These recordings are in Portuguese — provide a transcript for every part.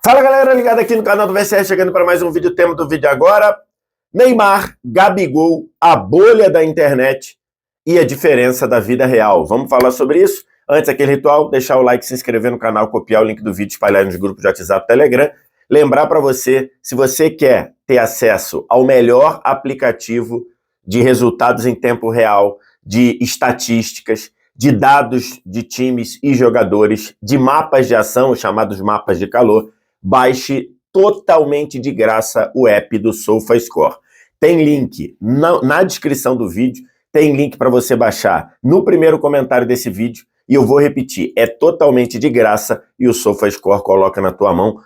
Fala galera, ligado aqui no canal do VCR, chegando para mais um vídeo. O tema do vídeo agora: Neymar, Gabigol, a bolha da internet e a diferença da vida real. Vamos falar sobre isso? Antes, aquele ritual, deixar o like, se inscrever no canal, copiar o link do vídeo, espalhar nos grupos de WhatsApp, Telegram. Lembrar para você, se você quer ter acesso ao melhor aplicativo de resultados em tempo real, de estatísticas, de dados de times e jogadores, de mapas de ação, os chamados mapas de calor, baixe totalmente de graça o app do SofaScore. Tem link na descrição do vídeo, tem link para você baixar no primeiro comentário desse vídeo, e eu vou repetir, é totalmente de graça e o SofaScore coloca na tua mão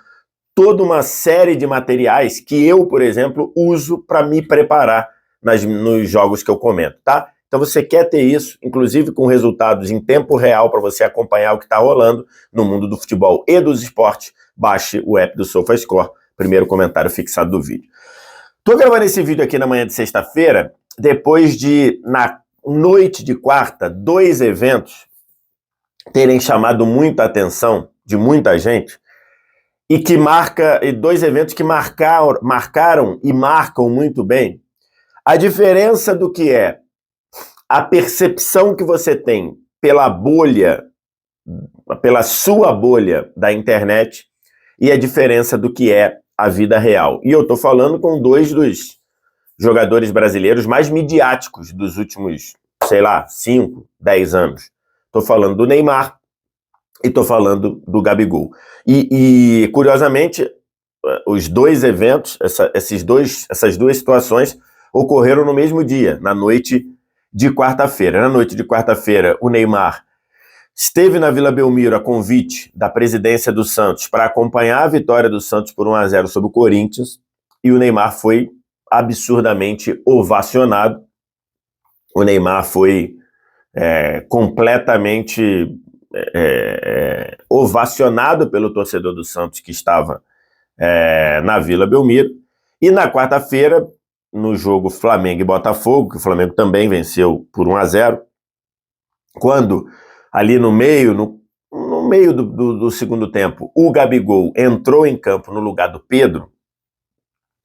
toda uma série de materiais que eu, por exemplo, uso para me preparar nos jogos que eu comento, tá? Então você quer ter isso, inclusive com resultados em tempo real para você acompanhar o que está rolando no mundo do futebol e dos esportes, baixe o app do SofaScore, primeiro comentário fixado do vídeo. Estou gravando esse vídeo aqui na manhã de sexta-feira, depois de, na noite de quarta, dois eventos terem chamado muita atenção de muita gente, e dois eventos que marcaram e marcam muito bem a diferença do que é a percepção que você tem pela bolha, pela sua bolha da internet, e a diferença do que é a vida real. E eu estou falando com dois dos jogadores brasileiros mais midiáticos dos últimos, 5, 10 anos. Estou falando do Neymar e estou falando do Gabigol. E curiosamente, os dois eventos, essas duas situações ocorreram no mesmo dia, na noite de quarta-feira. Na noite de quarta-feira, o Neymar esteve na Vila Belmiro a convite da presidência do Santos para acompanhar a vitória do Santos por 1-0 sobre o Corinthians, e o Neymar foi absurdamente ovacionado. O Neymar foi completamente ovacionado pelo torcedor do Santos que estava na Vila Belmiro. E na quarta-feira, no jogo Flamengo e Botafogo, que o Flamengo também venceu por 1-0, quando ali no meio do segundo tempo, o Gabigol entrou em campo no lugar do Pedro,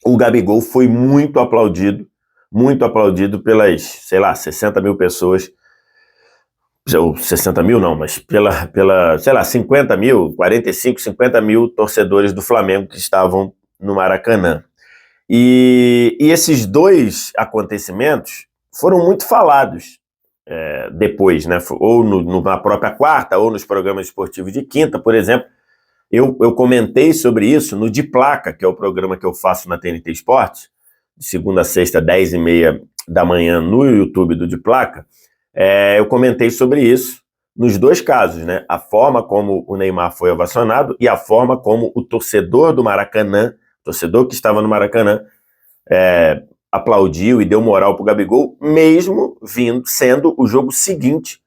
o Gabigol foi muito aplaudido pelas, 60 mil pessoas, ou 60 mil não, mas pela 50 mil, 45, 50 mil torcedores do Flamengo que estavam no Maracanã. E esses dois acontecimentos foram muito falados depois, né? Ou na própria quarta, ou nos programas esportivos de quinta, por exemplo. Eu comentei sobre isso no De Placa, que é o programa que eu faço na TNT Esportes, de segunda a sexta, 10h30 da manhã, no YouTube do De Placa. Eu comentei sobre isso nos dois casos, né? A forma como o Neymar foi ovacionado e a forma como o torcedor do Maracanã, torcedor que estava no Maracanã, aplaudiu e deu moral para o Gabigol, mesmo sendo o jogo seguinte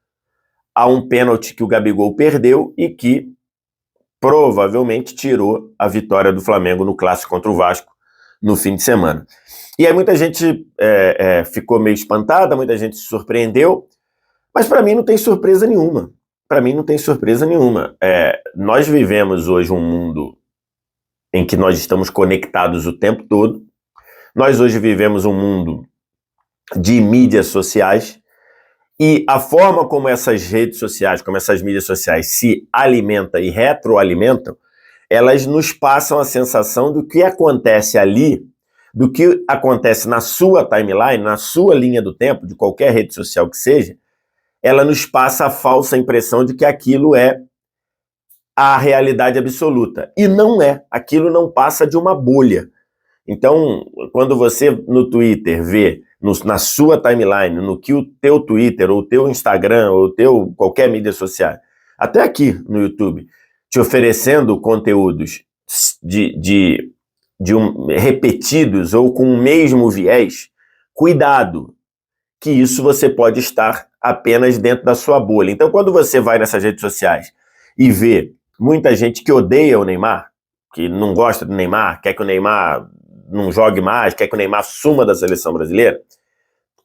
a um pênalti que o Gabigol perdeu e que provavelmente tirou a vitória do Flamengo no clássico contra o Vasco no fim de semana. E aí muita gente ficou meio espantada, muita gente se surpreendeu, mas para mim não tem surpresa nenhuma. Nós vivemos hoje um mundo em que nós estamos conectados o tempo todo. Nós hoje vivemos um mundo de mídias sociais, e a forma como essas redes sociais, como essas mídias sociais se alimentam e retroalimentam, elas nos passam a sensação do que acontece ali, do que acontece na sua timeline, na sua linha do tempo, de qualquer rede social que seja. Ela nos passa a falsa impressão de que aquilo é a realidade absoluta. E não é. Aquilo não passa de uma bolha. Então, quando você no Twitter vê, na sua timeline, no que o teu Twitter, ou o teu Instagram, ou o teu qualquer mídia social, até aqui no YouTube, te oferecendo conteúdos repetidos ou com o mesmo viés, cuidado, que isso você pode estar apenas dentro da sua bolha. Então, quando você vai nessas redes sociais e vê muita gente que odeia o Neymar, que não gosta do Neymar, quer que o Neymar não jogue mais, quer que o Neymar suma da seleção brasileira,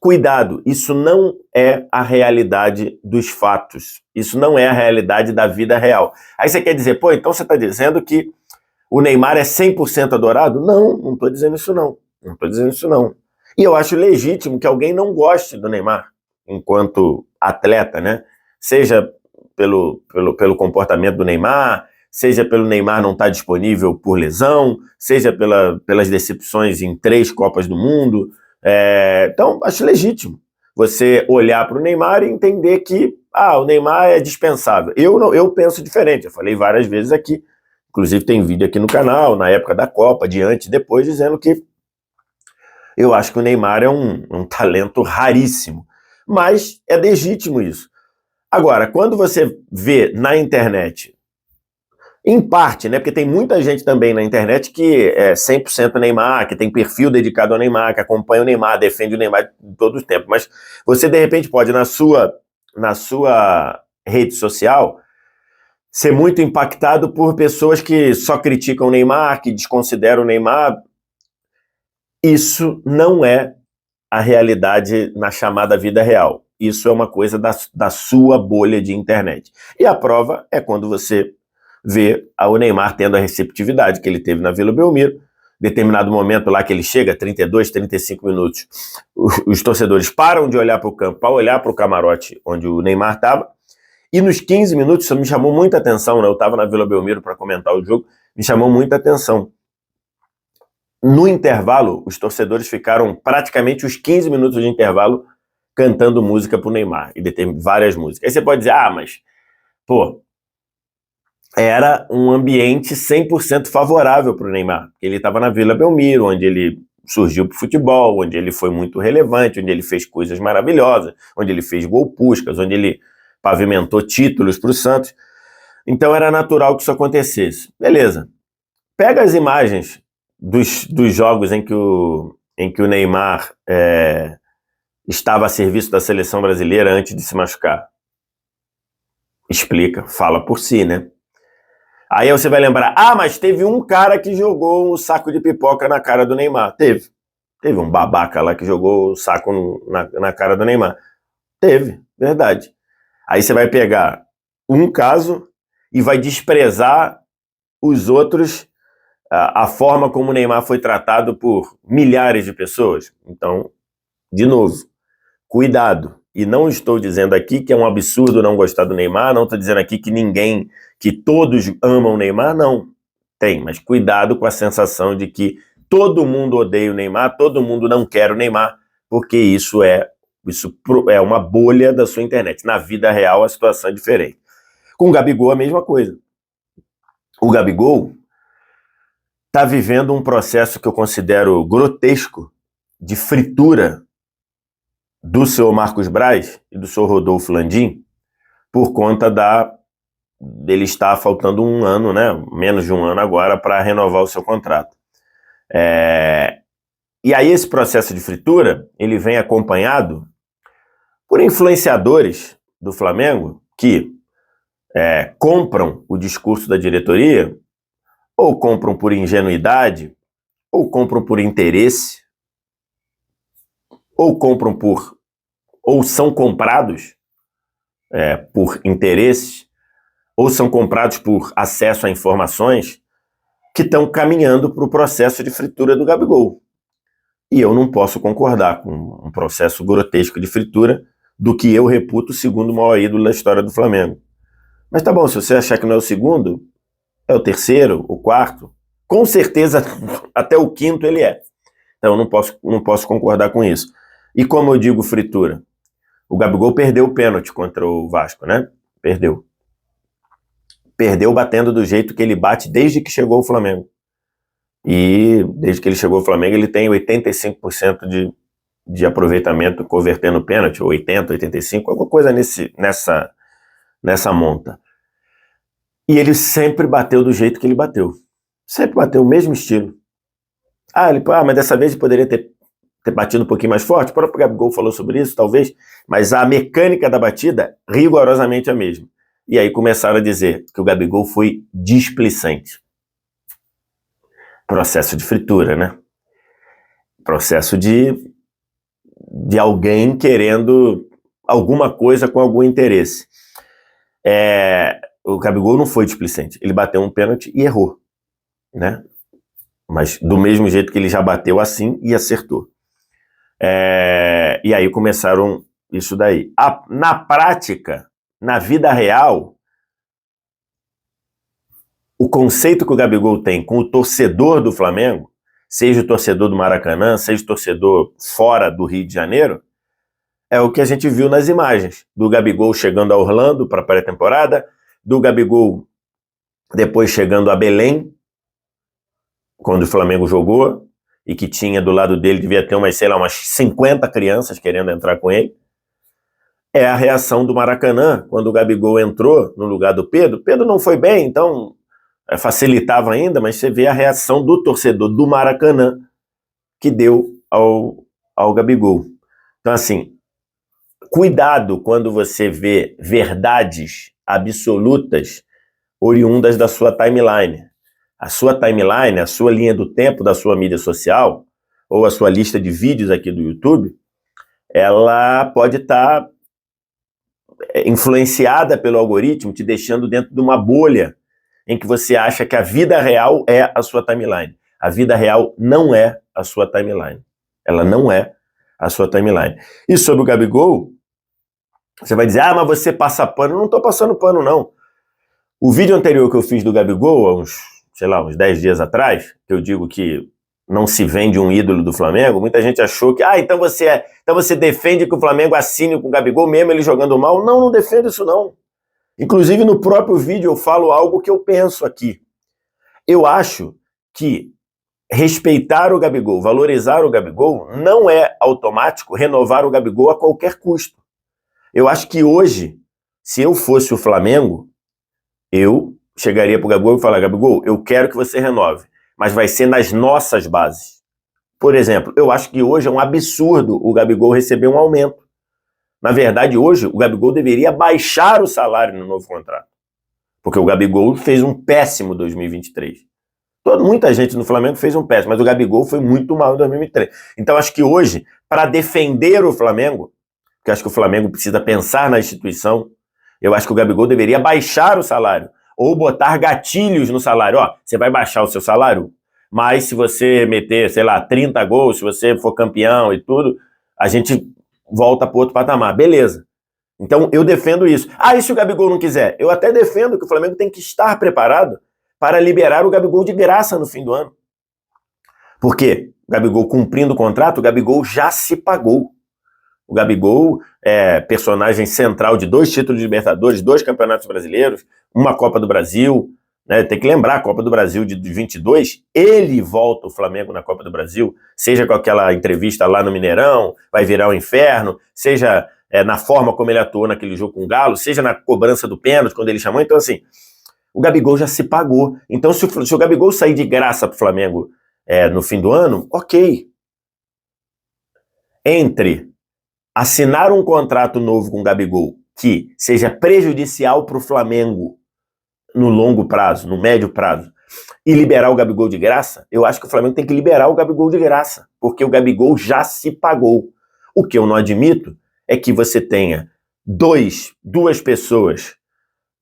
cuidado, isso não é a realidade dos fatos, isso não é a realidade da vida real. Aí você quer dizer, então você está dizendo que O Neymar é 100% adorado? Não, não estou dizendo isso não. Não estou dizendo isso não. E eu acho legítimo que alguém não goste do Neymar enquanto atleta, né? Seja pelo comportamento do Neymar, seja pelo Neymar não estar disponível por lesão, seja pelas decepções em 3 Copas do Mundo. Então, acho legítimo você olhar para o Neymar e entender que o Neymar é dispensável. Eu penso diferente, eu falei várias vezes aqui, inclusive tem vídeo aqui no canal, na época da Copa, diante e depois, dizendo que eu acho que o Neymar é um talento raríssimo, mas é legítimo isso. Agora, quando você vê na internet, em parte, né, porque tem muita gente também na internet que é 100% Neymar, que tem perfil dedicado ao Neymar, que acompanha o Neymar, defende o Neymar todo o tempo, mas você de repente pode na sua rede social ser muito impactado por pessoas que só criticam o Neymar, que desconsideram o Neymar. Isso não é a realidade na chamada vida real. Isso é uma coisa da sua bolha de internet. E a prova é quando você vê o Neymar tendo a receptividade que ele teve na Vila Belmiro, determinado momento lá que ele chega, 32, 35 minutos, os torcedores param de olhar para o campo, para olhar para o camarote onde o Neymar estava, e nos 15 minutos, isso me chamou muita atenção, né? Eu estava na Vila Belmiro para comentar o jogo, me chamou muita atenção. No intervalo, os torcedores ficaram praticamente os 15 minutos de intervalo cantando música pro Neymar, e várias músicas. Aí você pode dizer, mas, pô, era um ambiente 100% favorável pro Neymar. Ele estava na Vila Belmiro, onde ele surgiu pro futebol, onde ele foi muito relevante, onde ele fez coisas maravilhosas, onde ele fez gol Puskás, onde ele pavimentou títulos pro Santos. Então era natural que isso acontecesse. Beleza. Pega as imagens dos jogos em que o Neymar estava a serviço da seleção brasileira antes de se machucar. Explica, fala por si, né? Aí você vai lembrar, mas teve um cara que jogou um saco de pipoca na cara do Neymar. Teve um babaca lá que jogou o saco na cara do Neymar. Teve, verdade. Aí você vai pegar um caso e vai desprezar os outros, a forma como o Neymar foi tratado por milhares de pessoas. Então, de novo, cuidado. E não estou dizendo aqui que é um absurdo não gostar do Neymar, não estou dizendo aqui que todos amam o Neymar, não. Tem, mas cuidado com a sensação de que todo mundo odeia o Neymar, todo mundo não quer o Neymar, porque isso é uma bolha da sua internet. Na vida real, a situação é diferente. Com o Gabigol, a mesma coisa. O Gabigol está vivendo um processo que eu considero grotesco de fritura do senhor Marcos Braz e do senhor Rodolfo Landim, por conta dele estar faltando um ano, né, menos de um ano agora, para renovar o seu contrato. E aí esse processo de fritura, ele vem acompanhado por influenciadores do Flamengo que compram o discurso da diretoria, ou compram por ingenuidade, ou compram por interesse, ou são comprados por interesse, ou são comprados por acesso a informações que estão caminhando para o processo de fritura do Gabigol. E eu não posso concordar com um processo grotesco de fritura do que eu reputo o segundo maior ídolo da história do Flamengo. Mas tá bom, se você achar que não é o segundo, é o terceiro, o quarto, com certeza até o quinto ele é. Então eu não posso concordar com isso. E como eu digo fritura, o Gabigol perdeu o pênalti contra o Vasco, né? Perdeu batendo do jeito que ele bate desde que chegou ao Flamengo. E desde que ele chegou ao Flamengo, ele tem 85% de aproveitamento convertendo pênalti, 80, 85, alguma coisa nessa monta. E ele sempre bateu do jeito que ele bateu. Sempre bateu o mesmo estilo. Mas dessa vez ele poderia ter batido um pouquinho mais forte. O próprio Gabigol falou sobre isso, talvez. Mas a mecânica da batida, rigorosamente a mesma. E aí começaram a dizer que o Gabigol foi displicente. Processo de fritura, né? Processo de alguém querendo alguma coisa com algum interesse. O Gabigol não foi displicente. Ele bateu um pênalti e errou. né? Mas do mesmo jeito que ele já bateu assim e acertou. E aí começaram isso daí. Na prática, na vida real, o conceito que o Gabigol tem com o torcedor do Flamengo, seja o torcedor do Maracanã, seja o torcedor fora do Rio de Janeiro, é o que a gente viu nas imagens, do Gabigol chegando a Orlando para a pré-temporada, do Gabigol depois chegando a Belém, quando o Flamengo jogou, e que tinha do lado dele, devia ter umas 50 crianças querendo entrar com ele. É a reação do Maracanã, quando o Gabigol entrou no lugar do Pedro. Pedro não foi bem, então facilitava ainda, mas você vê a reação do torcedor do Maracanã que deu ao Gabigol. Então, assim, cuidado quando você vê verdades absolutas oriundas da sua timeline. A sua timeline, a sua linha do tempo da sua mídia social, ou a sua lista de vídeos aqui do YouTube, ela pode estar influenciada pelo algoritmo, te deixando dentro de uma bolha em que você acha que a vida real é a sua timeline. A vida real não é a sua timeline. Ela não é a sua timeline. E sobre o Gabigol, você vai dizer, mas você passa pano. Eu não estou passando pano, não. O vídeo anterior que eu fiz do Gabigol, há uns 10 dias atrás, que eu digo que não se vende um ídolo do Flamengo, muita gente achou que, então você defende que o Flamengo assine com o Gabigol mesmo ele jogando mal. Não, não defendo isso não. Inclusive no próprio vídeo eu falo algo que eu penso aqui. Eu acho que respeitar o Gabigol, valorizar o Gabigol, não é automático renovar o Gabigol a qualquer custo. Eu acho que hoje, se eu fosse o Flamengo, eu chegaria pro Gabigol e falar, Gabigol, eu quero que você renove, mas vai ser nas nossas bases. Por exemplo, eu acho que hoje é um absurdo o Gabigol receber um aumento. Na verdade, hoje, o Gabigol deveria baixar o salário no novo contrato. Porque o Gabigol fez um péssimo 2023. Muita gente no Flamengo fez um péssimo, mas o Gabigol foi muito mal em 2023. Então, acho que hoje, para defender o Flamengo, porque acho que o Flamengo precisa pensar na instituição, eu acho que o Gabigol deveria baixar o salário, ou botar gatilhos no salário. Você vai baixar o seu salário, mas se você meter, 30 gols, se você for campeão e tudo, a gente volta para outro patamar. Beleza. Então, eu defendo isso. E se o Gabigol não quiser? Eu até defendo que o Flamengo tem que estar preparado para liberar o Gabigol de graça no fim do ano. Porque o Gabigol cumprindo o contrato, o Gabigol já se pagou. O Gabigol é personagem central de 2 títulos de Libertadores, 2 campeonatos brasileiros, uma Copa do Brasil, né? Tem que lembrar, a Copa do Brasil de 22, ele volta o Flamengo na Copa do Brasil, seja com aquela entrevista lá no Mineirão, vai virar o inferno, seja na forma como ele atuou naquele jogo com o Galo, seja na cobrança do pênalti, quando ele chamou. Então, assim, o Gabigol já se pagou. Então, se o Gabigol sair de graça pro Flamengo no fim do ano, ok. Entre assinar um contrato novo com o Gabigol que seja prejudicial para o Flamengo no longo prazo, no médio prazo, e liberar o Gabigol de graça, eu acho que o Flamengo tem que liberar o Gabigol de graça, porque o Gabigol já se pagou. O que eu não admito é que você tenha duas pessoas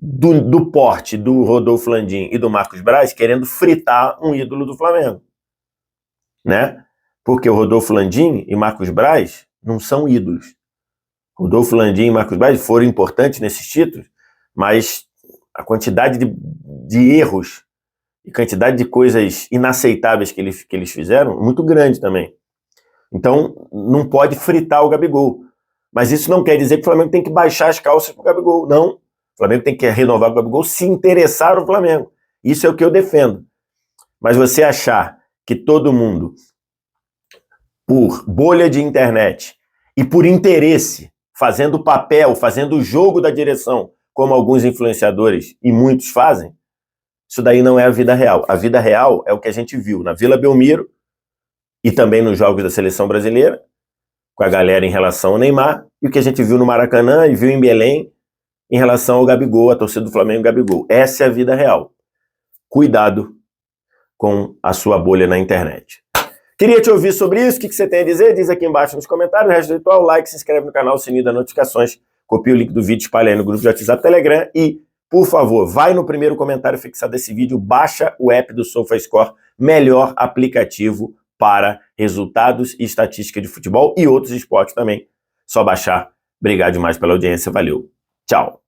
do porte do Rodolfo Landim e do Marcos Braz querendo fritar um ídolo do Flamengo, né? Porque o Rodolfo Landim e Marcos Braz não são ídolos. Rodolfo Landim e Marcos Braz foram importantes nesses títulos, mas a quantidade de erros e quantidade de coisas inaceitáveis que eles fizeram, muito grande também. Então, não pode fritar o Gabigol. Mas isso não quer dizer que o Flamengo tem que baixar as calças pro Gabigol. Não. O Flamengo tem que renovar o Gabigol se interessar o Flamengo. Isso é o que eu defendo. Mas você achar que todo mundo, por bolha de internet e por interesse, fazendo papel, fazendo o jogo da direção, como alguns influenciadores e muitos fazem, isso daí não é a vida real. A vida real é o que a gente viu na Vila Belmiro e também nos jogos da seleção brasileira, com a galera em relação ao Neymar, e o que a gente viu no Maracanã e viu em Belém em relação ao Gabigol, a torcida do Flamengo e Gabigol. Essa é a vida real. Cuidado com a sua bolha na internet. Queria te ouvir sobre isso, o que você tem a dizer? Diz aqui embaixo nos comentários. O resto do ritual, like, se inscreve no canal, sininho das notificações, copia o link do vídeo, espalha aí no grupo de WhatsApp, Telegram e por favor, vai no primeiro comentário fixado desse vídeo, baixa o app do SofaScore, melhor aplicativo para resultados e estatística de futebol e outros esportes também. Só baixar. Obrigado demais pela audiência, valeu. Tchau.